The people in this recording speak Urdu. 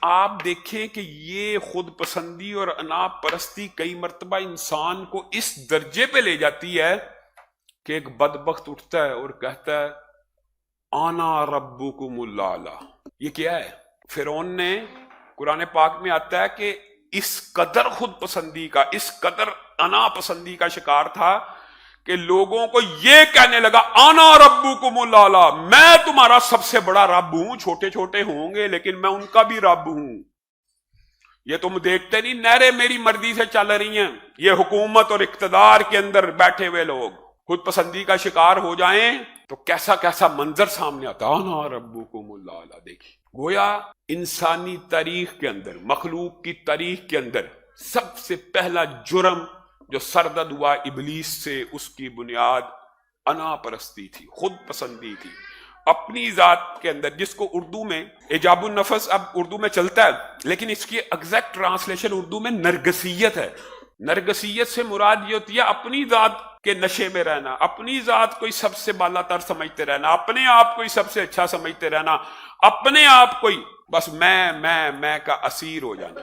آپ دیکھیں کہ یہ خود پسندی اور انا پرستی کئی مرتبہ انسان کو اس درجے پہ لے جاتی ہے کہ ایک بدبخت اٹھتا ہے اور کہتا ہے آنا ربکم الاعلی۔ یہ کیا ہے؟ فرعون نے، قرآن پاک میں آتا ہے کہ اس قدر خود پسندی کا، اس قدر انا پسندی کا شکار تھا کہ لوگوں کو یہ کہنے لگا آنا ربکم الاعلی، میں تمہارا سب سے بڑا رب ہوں، چھوٹے چھوٹے ہوں گے لیکن میں ان کا بھی رب ہوں۔ یہ تم دیکھتے نہیں نہریں میری مرضی سے چل رہی ہیں، یہ حکومت اور اقتدار کے اندر بیٹھے ہوئے لوگ خود پسندی کا شکار ہو جائیں تو کیسا کیسا منظر سامنے آتا، آنا ربکم الاعلی۔ دیکھیے گویا انسانی تاریخ کے اندر، مخلوق کی تاریخ کے اندر سب سے پہلا جرم جو سرزد ہوا ابلیس سے، اس کی بنیاد انا پرستی تھی، خود پسندی تھی اپنی ذات کے اندر، جس کو اردو میں ایجاب النفس اب اردو میں چلتا ہے لیکن اس کی ایگزیکٹ ٹرانسلیشن اردو میں نرگسیت ہے۔ نرگسیت سے مراد یہ ہوتی ہے اپنی ذات کے نشے میں رہنا، اپنی ذات کو ہی سب سے بالا تر سمجھتے رہنا، اپنے آپ کو ہی سب سے اچھا سمجھتے رہنا، اپنے آپ کو ہی بس میں کا اسیر ہو جانا۔